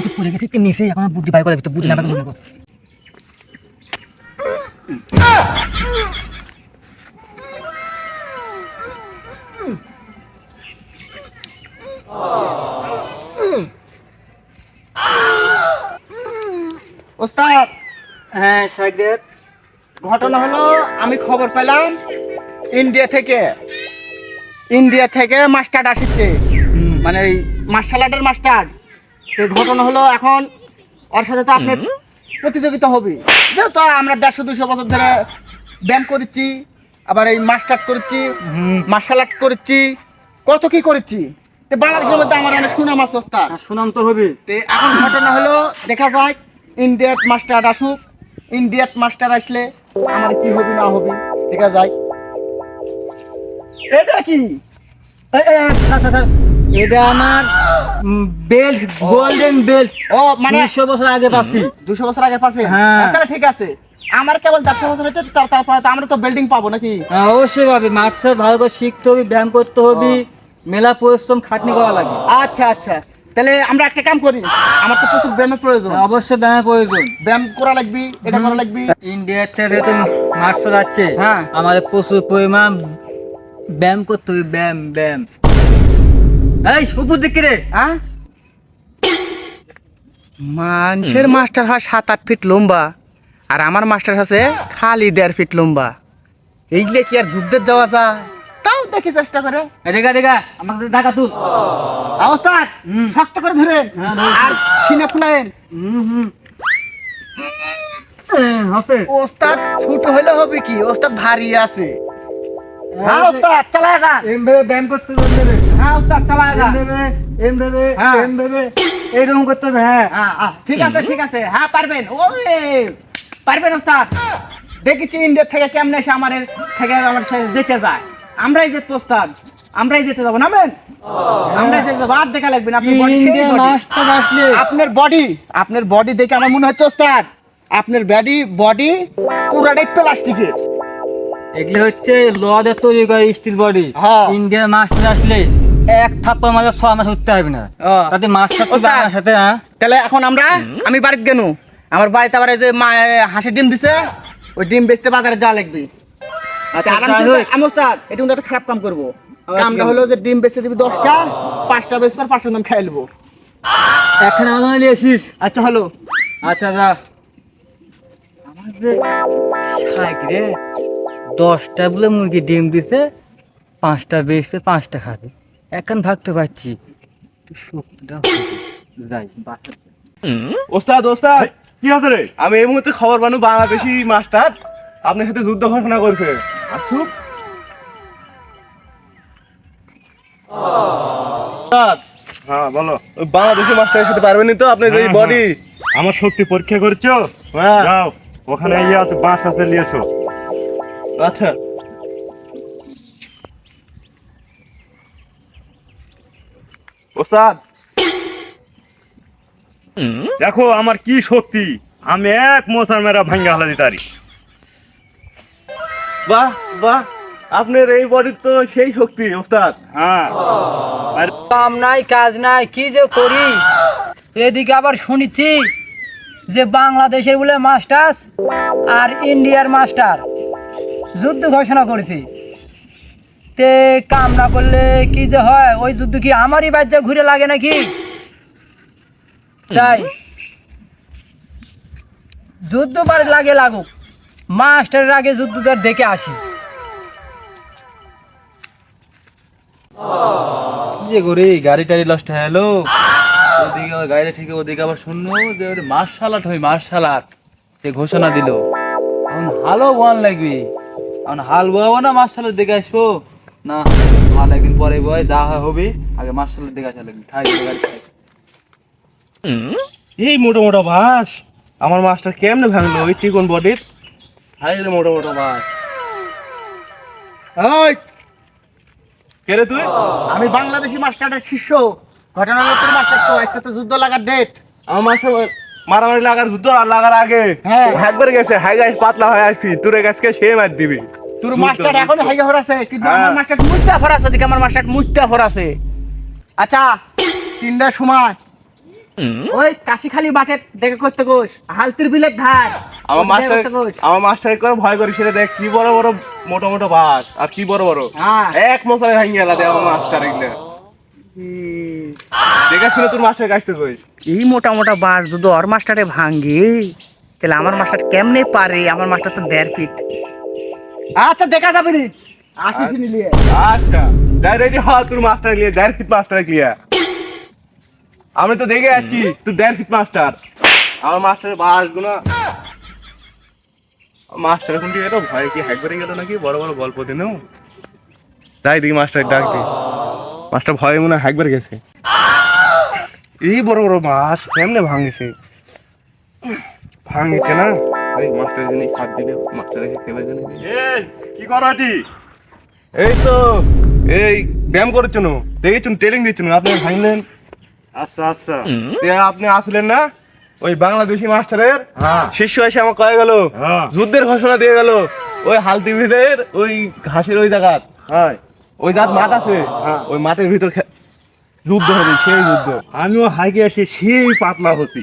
আমি তো পড়ে গেছি নিচে, এখন বুদ্ধি বাইর করে তো বুদ্ধি না পারলে জন্য ওস্তাদ, হ্যাঁ সাইকেল ঘটনা হলো আমি খবর পেলাম ইন্ডিয়া থেকে মাস্টার আসছে, মানে ওই মার্শাল আর্টের মাস্টার। তো ঘটনা হলো এখন ওর সাথে তো আপনার প্রতিযোগিতা হবে, যেহেতু আমরা 150-200 বছর ধরে ব্যায়াম করেছি, আবার এই মাস্টার করেছি, মার্শাল আর্ট করেছি, কত কি করেছি। তো বাংলাদেশের মধ্যে আমার অনেক সুনাম আছে ওস্তাদ। সুনাম তো হবে। তো এখন ঘটনা হলো দেখা যায় ইন্ডিয়ার মাস্টার আসুক, ইন্ডিয়ার মাস্টার আসলে আমার কি হবে না হবে দেখা যায়। এটা কি? এটা আমার বেল্ট, গোল্ডেন বেল্ট। ও মানে 200 বছর আগে পাচ্ছি। 200 বছর আগে পাশে? হ্যাঁ। তাহলে ঠিক আছে। আমার কেবল 150 বছর হচ্ছে, তারপরে তো আমরা তো বিল্ডিং পাবো নাকি? অবশ্যই পাবে। মার্শাল ভালো করে শিখতে হবে, ব্যায়াম করতে হবে, মেলা পরিশ্রম খাটনি করা লাগে। আচ্ছা আচ্ছা, তাহলে আমরা একটা কাম করি, আমার তো প্রচুর ব্যায়ামের প্রয়োজন, অবশ্যই ব্যায়ামের প্রয়োজন। ব্যায়াম করা লাগবে, এটা করা লাগবে। ইন্ডিয়ার থেকে তো মার্শাল আছে, হ্যাঁ। আমাদের প্রচুর পরিমাণ ব্যায়াম করতে হবে, ব্যায়াম ব্যায়াম। এই উপর দিকে রে। হ্যাঁ, মানুষের মাস্টার হয় 7-8 ফিট লম্বা, আর আমার মাস্টার আছে খালি 1.5 ফিট লম্বা। এইগুলো কি আর যুদ্ধে যাওয়া যায়? তাও দেখি চেষ্টা করে। দেখা দেখা আমাকে ঢাকা তুল। অবস্থা শক্ত করে ধরেন, হ্যাঁ, ধরেছি। আর সিনা ফুলায়েন। আছে ওস্তাদ ছোট হলে হবে কি, ওস্তাদ ভারী আছে। হ্যাঁ ওস্তাদ চালায় যা। এমভাবে ব্যায়াম করতে হবে। হ্যাঁ ওস্তাদ চালায় যা। এমভাবে হ্যাঁ। এমভাবে এইরকম করতে হবে। হ্যাঁ ঠিক আছে ঠিক আছে, হ্যাঁ পারবেন, ওরে পারবেন ওস্তাদ। দেখেছি ইন্ডিয়া থেকে কেমনে এসে আমার সাথে যেতে যায়। আমরাই যেতে ওস্তাদ, আমরাই যেতে যাবো, নামেন। আমরাই যেতে যাবো, আর দেখা লাগবে না। আপনার body সেই ইন্ডিয়া body। মাস্টার আসলে আপনার বডি দেখে আমার মনে হচ্ছে ওস্তাদ আপনার বডি পুরাটাই প্লাস্টিকের। এগুলো হচ্ছে লদের তৈরি করে স্টিল বডি। হ্যাঁ। ইন্ডিয়ান মাস্টার আসলে এক থাপ্পড় মাঝে 6 মাস উঠতে হবে না। তাতে মাস্টার ওস্তাদ। আমার সাথে। হ্যাঁ তাহলে এখন আমি বাড়িতে গেল, আমার বাড়িতে আবার এই যে মা হাঁসের ডিম দিছে, ওই ডিম বেচতে বাজারে যাওয়া লাগবে। আচ্ছা, আরামসে তাই হোক। আমি ওস্তাদ এটা কিন্তু একটা খারাপ কাম করবো। আবার কামটা কি হলো যে ডিম বেচতে দিবি 10টা, 5টা বেচবার 5টা দাম খাই নেবো। এখন আমাকে নিয়ে আসিস। আচ্ছা হলো। আচ্ছা যা। আমাদের সাইকেলে 10টা বলে মুরগি ডিম দিছে, 5টা বেচবে, 5টা খাবে। এখন ভাগতে পারছি একটু শক্তিটা হবে। যাই বাসা। ওস্তাদ ওস্তাদ কি আছে রে? আমি এই মুহূর্তে খবর পানু বাংলাদেশি মাস্টার আপনার সাথে যুদ্ধ ঘোষণা করছে। আসুক। ওস্তাদ, হ্যাঁ বলো। ওই বাংলাদেশি মাস্টারের সাথে পারবেনই তো? আপনি যে বডি আমার শক্তি পরীক্ষা করছো? হ্যাঁ। যাও, ওখানে ইয়ে আছে, বাঁশ আছে, নিয়ে এসো। আচ্ছা ওস্তাদ, দেখো আমার কি শক্তি, আমি এক মোসার মেরা ভাঙ্গা হালা দিতারি। বাহ বাহ, আপনার এই বডির তো সেই শক্তি ওস্তাদ। হ্যাঁ, কাম নাই কাজ নাই, কি যে করি। এদিকে আবার শুনেছি যে বাংলাদেশের বলে মাস্টার আর ইন্ডিয়ার মাস্টার যুদ্ধ ঘোষণা করেছে। তে কাম না করলে কি যে হয়, ওই যুদ্ধ কি আমারই বাচ্চা ঘুরে লাগে নাকি? তাই যুদ্ধ পারে লাগে লাগুক, মাস্টারের আগে যুদ্ধটার দেখে আসি। কি করি, গাড়ি টাড়ি লস্ট হলো। ওদিকে আবার গাড়ি ঠিক, ওদিকে আবার শুনলো যে মার্শাল আর্ট হয়, মার্শাল আর্ট সে ঘোষণা দিল। এখন হালও বন লাগবে, এখন হাল বয়াবো না মার্শাল আর্ট দেখে আসবো না, হাল একদিন পরে বয় যা হয় হবে, আগে মার্শাল আর্ট দেখে আসা লাগবে। ঠাই গাড়ি ঠাই। এই মোটা মোটা বাস আমার মাস্টার কেমনে ভাঙলো ওই চিকন বডির? হাই রে মোটা মোটা বাস। ওই কে রে তুই? আমি বাংলাদেশি মাস্টারের শিষ্য। ঘটনা হলো তোর মাস্টার তো একটা তো যুদ্ধ লাগার ডেট। আমার মাস্টার মারামারি লাগার যুদ্ধ আর লাগার আগে হ্যাঁ। একবার গেছে হাই গাইস পাতলা হয়ে আসছি, তোর গাছকে সে মার দিবি। তোর মাস্টার এখন হাইগা হর আছে, কিন্তু হ্যাঁ। আমার মাস্টার মুইতা হর আছে, দিকে আমার মাস্টার মুইতা হর আছে। আচ্ছা 3টার সময় ওই কাশিখালি বাটে দেখে করতে কোষ হালতির বিলের ধার আমার মাস্টার করতে কোষ। আমার মাস্টার করে ভয় করি সেটা দেখ কি বড় বড় মোটা মোটা বাস আর কি বড় বড় হ্যাঁ। এক মশাই ভাঙি গেল দে আমার মাস্টার এগুলো দেখে শুনে তোর মাস্টার কাছ থেকে কইস এই মোটা মোটা বাস যদি ওর মাস্টারে ভাঙ্গে তাহলে আমার মাস্টার কেমনে পারে? আমার মাস্টার তো 1.5 ফিট। আচ্ছা দেখা যাবে নি, আসিস নিলিয়ে। আচ্ছা যাই রেডি হ তোর মাস্টার লিয়ে 1.5 ফিট মাস্টার লিয়ে আমি তো দেখে যাচ্ছি তুই 1.5 ফিট মাস্টার আমার মাস্টারের বাস গুলো মাস্টার এখন কি এটা ভয় কি হ্যাক করে গেল নাকি বড় বড় গল্প দিনও তাই দেখি মাস্টার ডাক দি মাস্টার ভয় মনে হয় হ্যাক করে গেছে এই বড় বড় মাছ কেমনে ভাঙিছে ভাঙিছে না এই মাস্টার জিনিস হাত দিলে মাস্টার খেলে জানি এই কি করাটি? এই তো এই ব্যায়াম করার জন্য দেখেছুন ট্রেনিং দিচ্ছেন আপনি ভাঙলেন আচ্ছা আচ্ছা। আপনি আসলেন না ওই বাংলাদেশি মাস্টারের হ্যাঁ। শিষ্য এসে আমার কয়ে গেল হ্যাঁ। যুদ্ধের ঘোষণা দিয়ে গেল ওই হালতি ভিদের ওই ঘাসের ওই জায়গাত হাই ওই জাত মাঠ আছে হ্যাঁ। ওই মাঠের ভিতর যুদ্ধ হবে সেই যুদ্ধ আমিও হাইকে এসে সেই পাতলা হচ্ছি,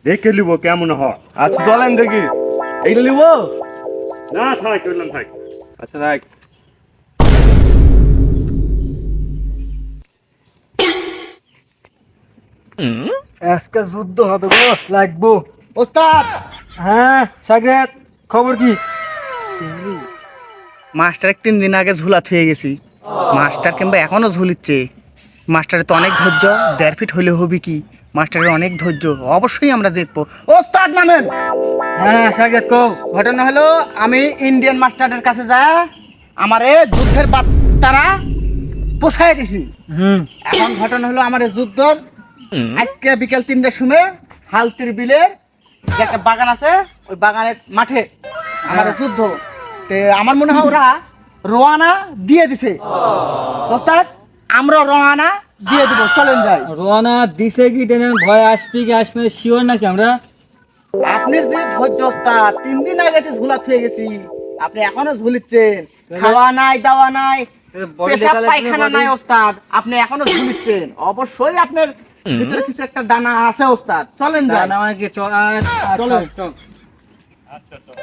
দেখে নিব কেমন হয়। আচ্ছা চলেন দেখি এইটা নিব না থাক করলাম থাক। আচ্ছা দেখ আজকে যুদ্ধ হবে গো, লাগবো। ওস্তাদ হ্যাঁ সাগর, খবর কি? মাস্টার 3 দিন আগে ঝুলা থুয়ে গেছি, মাস্টার কিংবা এখনো ঝুলিচ্ছে। মাস্টারের তো অনেক ধৈর্য, 1.5 ফিট হলে হবে কি? মাস্টারের অনেক ধৈর্য, অবশ্যই আমরা জিতবো। ওস্তাদ নামেন। হ্যাঁ সাগর কও। ঘটনা হলো আমি ইন্ডিয়ান মাস্টারের কাছে যায় আমারে যুদ্ধের বার্তারা পোষায় দিছি। এখন ঘটনা হলো আমার যুদ্ধর আজকে বিকেল 3টার সময় হালতির বিলের যে একটা বাগান আছে ওই বাগানের মাঠে আমার যুদ্ধ। তে আমার মনে হয় ওরা রোয়ানা দিয়ে দিছে। ওস্তাদ আমরা রোয়ানা দিয়ে দেবো, চলেন যাই। রোয়ানা দিছে কি দেন, ভয় আসবে কি আসবে শিওর নাকি আমরা? আপনার যে ধৈর্য ওস্তাদ, 3 দিন আগে একটু ঝুলা থুয়ে গেছি, আপনি এখনো ঝুলিচ্ছেন। খাওয়া নাই দাওয়া নাই, পেশাব পায়খানা নাই ওস্তাদ, আপনি এখনো ঝুলিচ্ছেন। অবশ্যই আপনার ভিতরে কিছু একটা দানা আছে ওস্তাদ, চলেন যাই। না মানে কি চল চলেন।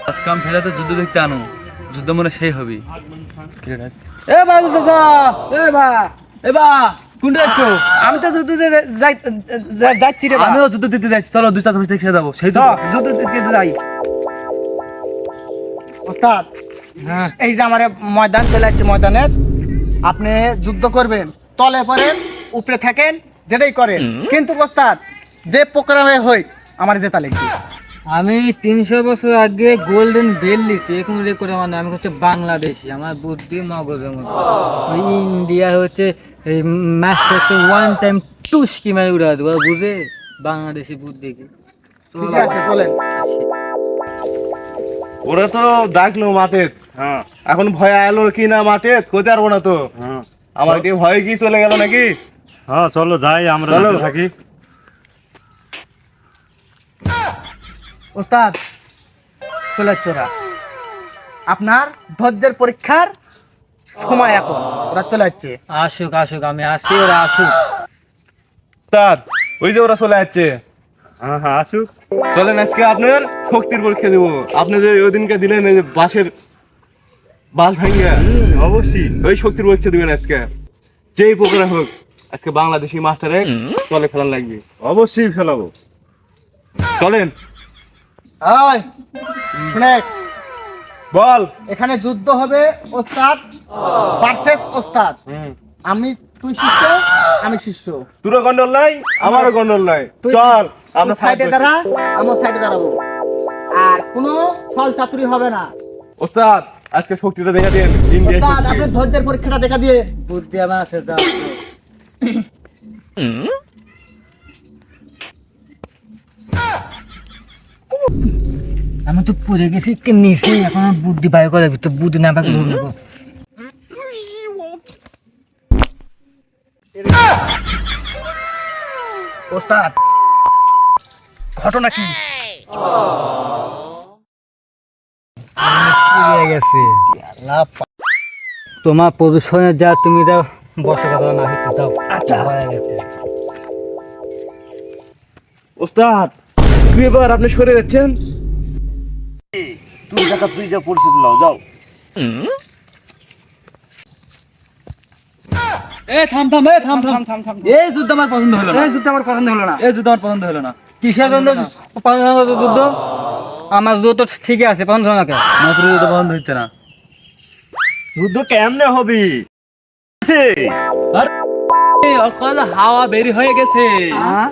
আজকাম ফেলে তো যুদ্ধ দেখতে আনো, যুদ্ধ মনে সেই হবি। এ বাবু চাচা, এ বা কোনটা যাচ্ছ? আমি তো যুদ্ধ দিতে যাচ্ছি রে। আমিও যুদ্ধ দিতে যাচ্ছি, চলো 2 4 থেকে যাবো সেই তো। যুদ্ধ দিতে যাই। ওস্তাদ হ্যাঁ এই যে আমার ময়দান চলে যাচ্ছে, ময়দানে আপনি যুদ্ধ করবেন, তলে পড়েন উপরে থাকেন যেটাই করেন, কিন্তু ওস্তাদ যে প্রোগ্রামে হই আমার জেতা লাগবে। আমি 300 বছর আগে গোল্ডেন বেল নিছি, এখন রেকর্ড আমার নাম হচ্ছে বাংলাদেশি। আমার বুদ্ধি মগজের মতো। ওই ইন্ডিয়া হচ্ছে এই ম্যাচটা তো 1 টাইম 2 স্কিমার উড়া দেবো, বুঝে? বাংলাদেশি বুদ্ধি কি? ঠিক আছে চলেন। ওরা তো ডাকলো মাঠে, হ্যাঁ এখন ভয় আলো কি না মাঠে কোথায় পারবো না তো হ্যাঁ আমার কি ভয় কি চলে গেল নাকি হ্যাঁ চলো যাই, আমরা চলো। যেতে থাকি। ওস্তাদ চলে যাচ্ছে ওরা, আপনার ধৈর্যের পরীক্ষার সময় এখন, ওরা চলে যাচ্ছে। আসুক আসুক, আমি আসি, ওরা আসুক। তার ওই যে ওরা চলে যাচ্ছে হ্যাঁ হ্যাঁ আসুক। চলেন আজকে আপনার শক্তির পরীক্ষা দেবো আপনি যে ওই দিনকে দিলেন এই যে বাঁশের বাঁশ ভাঙিয়া অবশ্যই ওই শক্তির পরীক্ষা দিবেন আজকে যেই প্রকারে হোক আজকে বাংলাদেশি মাস্টারে চলে ফেলার লাগবে অবশ্যই ফেলাবো। চলেন ওই শুনে, বল এখানে যুদ্ধ হবে ওস্তাদ ভার্সেস ওস্তাদ। তুই শিষ্য, আমি শিষ্য। তোরও গন্ডল নাই আমারও গন্ডল নাই, তুই চল তুই আমরা সাইডে fight দাঁড়া, করছি। আমার সাইডে দাঁড়াবো, আর কোনো ছল চাতুরি হবে না। ওস্তাদ আজকে শক্তিটা দেখা দিন ইন্ডিয়া ওস্তাদ আপনার ধৈর্যের পরীক্ষাটা দেখা দিয়ে। বুদ্ধি আমার আছে, যাও। আমি তো পড়ে গেছি নিচে, এখন আর বুদ্ধি বাইর করে তো বুদ্ধি না পাকে ধরবো। ওস্তাদ ঘটনা কি? পুড়ে গেছে। তোমার প্রদূষণের যা, তুমি যাও বসে কথা না হচ্ছে, যাও। আচ্ছা হয়ে গেছে। ওস্তাদ কি ব্যাপার আপনি সরে যাচ্ছেন? তুই যা পরিস্থিতি নাও যাও। এ থাম থাম এ থাম থাম থাম থাম এই যুদ্ধ আমার পছন্দ হলো না, এই যুদ্ধ আমার পছন্দ হলো না। এই যুদ্ধ আমার পছন্দ হলো না। কিসের জন্য পছন্দ হলো না যুদ্ধ? আমার যুদ্ধ তো ঠিকই আছে, পছন্দ হলো না কেন? মাত্র যুদ্ধ পছন্দ হচ্ছে না। যুদ্ধ কেমনে হবে? এই অকল হাওয়া বেরি হয়ে গেছে। হ্যাঁ?